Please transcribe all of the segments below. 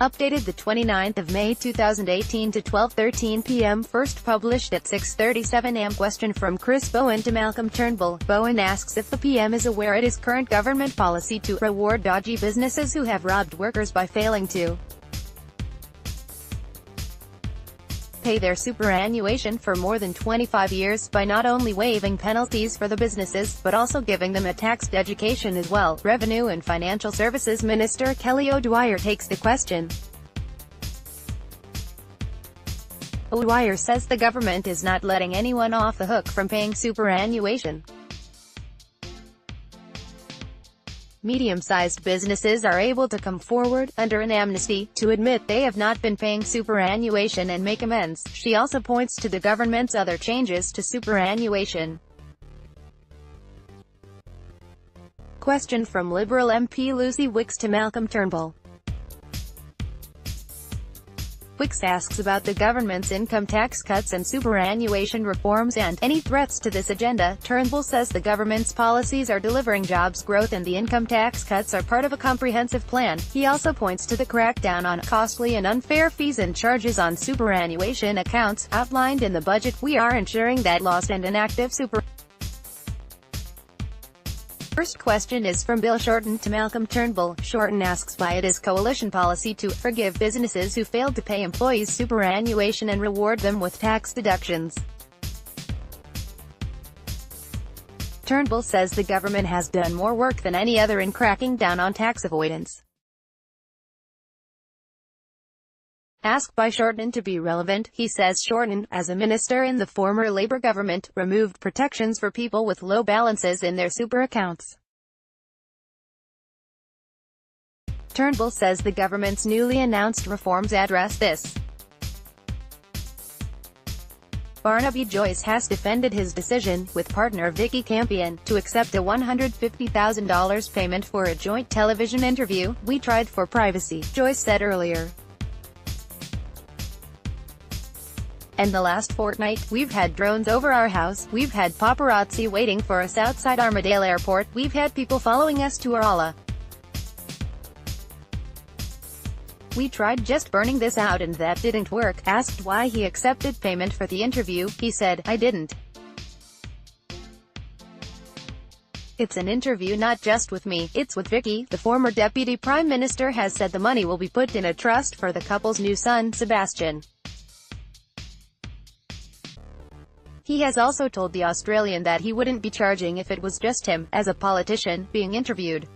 Updated the 29th of May 2018 to 12:13 p.m. First published at 6:37 am. Question from Chris Bowen to Malcolm Turnbull. Bowen asks if the PM is aware it is current government policy to reward dodgy businesses who have robbed workers by failing to pay their superannuation for more than 25 years, by not only waiving penalties for the businesses, but also giving them a taxed education as well. Revenue and Financial Services Minister Kelly O'Dwyer takes the question. O'Dwyer says the government is not letting anyone off the hook from paying superannuation. Medium-sized businesses are able to come forward, under an amnesty, to admit they have not been paying superannuation and make amends. She also points to the government's other changes to superannuation. Question from Liberal MP Lucy Wicks to Malcolm Turnbull. Wicks asks about the government's income tax cuts and superannuation reforms and any threats to this agenda. Turnbull says the government's policies are delivering jobs growth and the income tax cuts are part of a comprehensive plan. He also points to the crackdown on costly and unfair fees and charges on superannuation accounts, outlined in the budget. We are ensuring that laws and an active First question is from Bill Shorten to Malcolm Turnbull. Shorten asks why it is coalition policy to forgive businesses who failed to pay employees superannuation and reward them with tax deductions. Turnbull says the government has done more work than any other in cracking down on tax avoidance. Asked by Shorten to be relevant, he says Shorten, as a minister in the former Labour government, removed protections for people with low balances in their super accounts. Turnbull says the government's newly announced reforms address this. Barnaby Joyce has defended his decision, with partner Vicky Campion, to accept a $150,000 payment for a joint television interview. "We tried for privacy," Joyce said earlier. "And the last fortnight, we've had drones over our house, we've had paparazzi waiting for us outside Armadale Airport, we've had people following us to Arala. We tried just burning this out and that didn't work." Asked why he accepted payment for the interview, he said, "I didn't. It's an interview not just with me, it's with Vicky." The former Deputy Prime Minister has said the money will be put in a trust for the couple's new son, Sebastian. He has also told The Australian that he wouldn't be charging if it was just him, as a politician, being interviewed.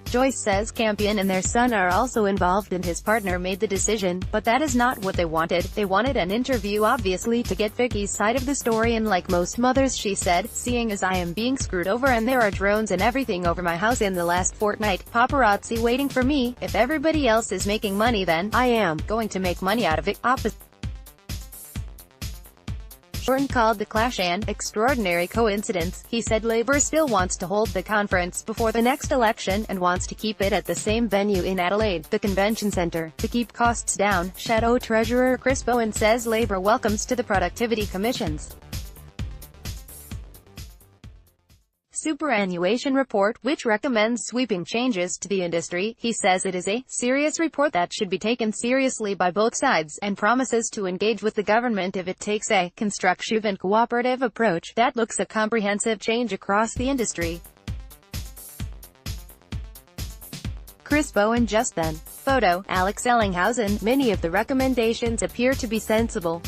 Joyce says Campion and their son are also involved and his partner made the decision, but that is not what they wanted. They wanted an interview obviously to get Vicky's side of the story, and like most mothers, she said, "Seeing as I am being screwed over and there are drones and everything over my house in the last fortnight, paparazzi waiting for me, if everybody else is making money then I am going to make money out of it." Shorten called the clash an extraordinary coincidence. He said Labour still wants to hold the conference before the next election, and wants to keep it at the same venue in Adelaide, the Convention Centre, to keep costs down. Shadow Treasurer Chris Bowen says Labour welcomes to the Productivity Commission's superannuation report, which recommends sweeping changes to the industry. He says it is a serious report that should be taken seriously by both sides, and promises to engage with the government if it takes a constructive and cooperative approach that looks at comprehensive change across the industry. Chris Bowen just then. Photo, Alex Ellinghausen. Many of the recommendations appear to be sensible.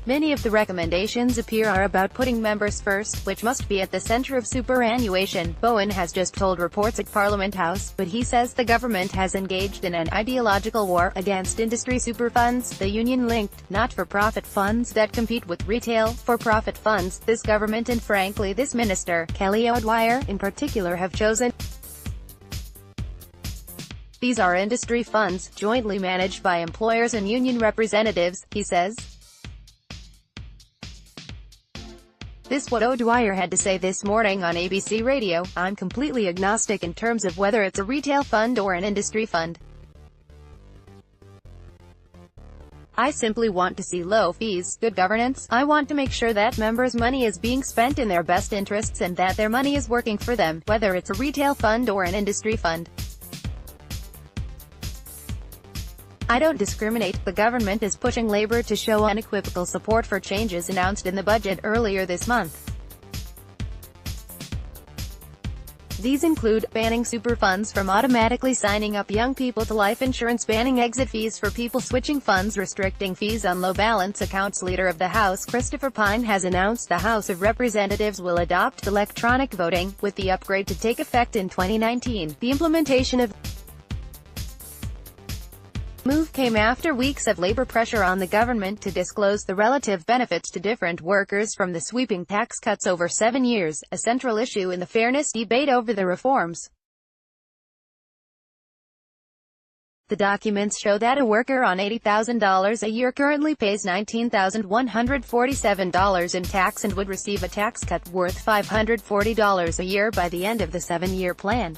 Many of the recommendations are about putting members first, which must be at the centre of superannuation, Bowen has just told reports at Parliament House, but he says the government has engaged in an ideological war against industry super funds, the union-linked, not-for-profit funds that compete with retail, for-profit funds. This government and frankly this minister, Kelly O'Dwyer, in particular have chosen. These are industry funds, jointly managed by employers and union representatives, he says. This what O'Dwyer had to say this morning on ABC Radio. "I'm completely agnostic in terms of whether it's a retail fund or an industry fund. I simply want to see low fees, good governance. I want to make sure that members' money is being spent in their best interests and that their money is working for them, whether it's a retail fund or an industry fund. I don't discriminate. The government is pushing Labour to show unequivocal support for changes announced in the budget earlier this month. These include banning super funds from automatically signing up young people to life insurance, banning exit fees for people switching funds, restricting fees on low-balance accounts. Leader of the House Christopher Pyne has announced the House of Representatives will adopt electronic voting, with the upgrade to take effect in 2019. The implementation of move came after weeks of Labour pressure on the government to disclose the relative benefits to different workers from the sweeping tax cuts over 7 years, a central issue in the fairness debate over the reforms. The documents show that a worker on $80,000 a year currently pays $19,147 in tax and would receive a tax cut worth $540 a year by the end of the 7-year plan.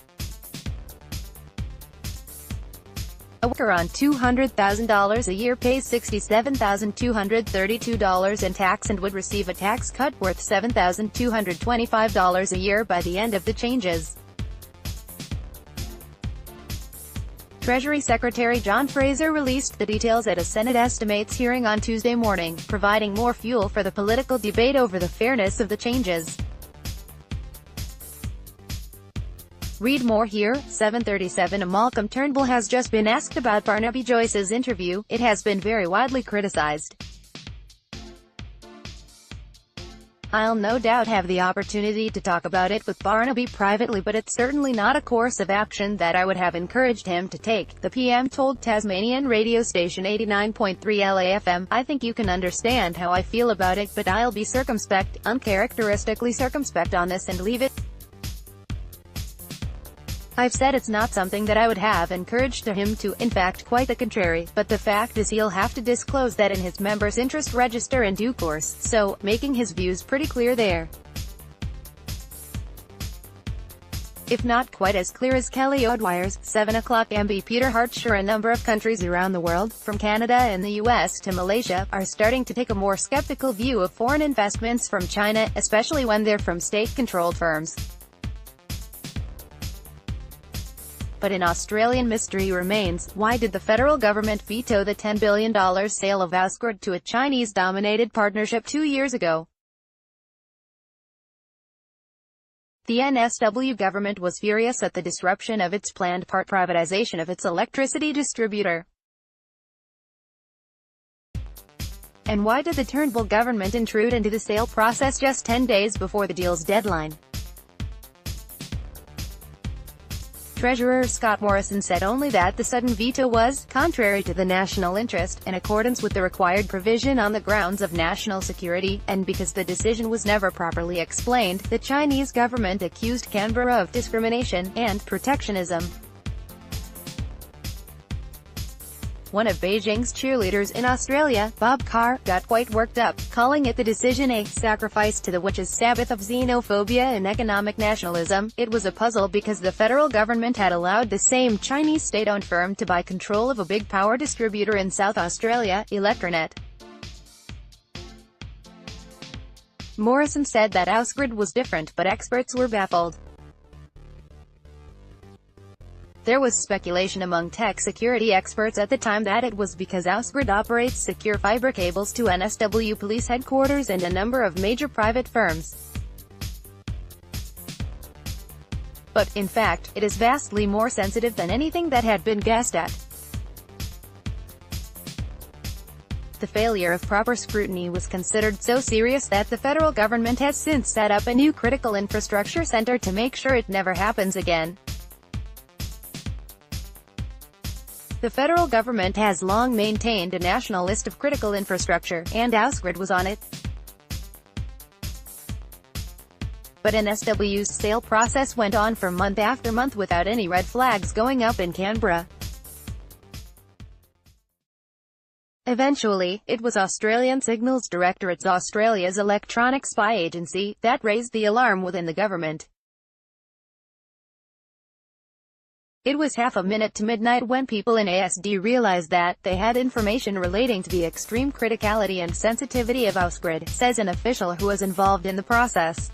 A worker on $200,000 a year pays $67,232 in tax and would receive a tax cut worth $7,225 a year by the end of the changes. Treasury Secretary John Fraser released the details at a Senate estimates hearing on Tuesday morning, providing more fuel for the political debate over the fairness of the changes. Read more here. 7:37 Malcolm Turnbull has just been asked about Barnaby Joyce's interview. It has been very widely criticized. I'll no doubt have the opportunity to talk about it with Barnaby privately, but it's certainly not a course of action that I would have encouraged him to take, the PM told Tasmanian radio station 89.3 LAFM. I think you can understand how I feel about it, but I'll be circumspect, uncharacteristically circumspect on this and leave it. I've said it's not something that I would have encouraged him to, in fact quite the contrary, but the fact is he'll have to disclose that in his members' interest register in due course, so, making his views pretty clear there. If not quite as clear as Kelly O'Dwyer's. 7 o'clock MB Peter Hartshire. A number of countries around the world, from Canada and the US to Malaysia, are starting to take a more skeptical view of foreign investments from China, especially when they're from state-controlled firms. But an Australian mystery remains. Why did the federal government veto the $10 billion sale of Ausgrid to a Chinese-dominated partnership 2 years ago? The NSW government was furious at the disruption of its planned part privatization of its electricity distributor. And why did the Turnbull government intrude into the sale process just 10 days before the deal's deadline? Treasurer Scott Morrison said only that the sudden veto was contrary to the national interest, in accordance with the required provision on the grounds of national security, and because the decision was never properly explained. The Chinese government accused Canberra of discrimination and protectionism. One of Beijing's cheerleaders in Australia, Bob Carr, got quite worked up, calling it the decision a sacrifice to the witches' Sabbath of xenophobia and economic nationalism. It was a puzzle because the federal government had allowed the same Chinese state-owned firm to buy control of a big power distributor in South Australia, Electronet. Morrison said that Ausgrid was different, but experts were baffled. There was speculation among tech security experts at the time that it was because Ausgrid operates secure fiber cables to NSW police headquarters and a number of major private firms. But, in fact, it is vastly more sensitive than anything that had been guessed at. The failure of proper scrutiny was considered so serious that the federal government has since set up a new critical infrastructure center to make sure it never happens again. The federal government has long maintained a national list of critical infrastructure, and Ausgrid was on it. But NSW's sale process went on for month after month without any red flags going up in Canberra. Eventually, it was Australian Signals Directorate's Australia's electronic spy agency that raised the alarm within the government. It was half a minute to midnight when people in ASD realized that they had information relating to the extreme criticality and sensitivity of Ausgrid, says an official who was involved in the process.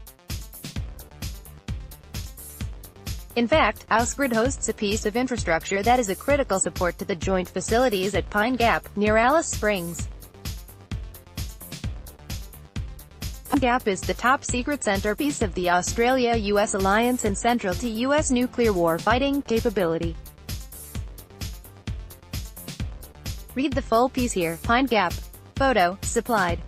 In fact, Ausgrid hosts a piece of infrastructure that is a critical support to the joint facilities at Pine Gap, near Alice Springs. Pine Gap is the top-secret centerpiece of the Australia-US alliance and central to US nuclear war-fighting capability. Read the full piece here. Pine Gap. Photo supplied.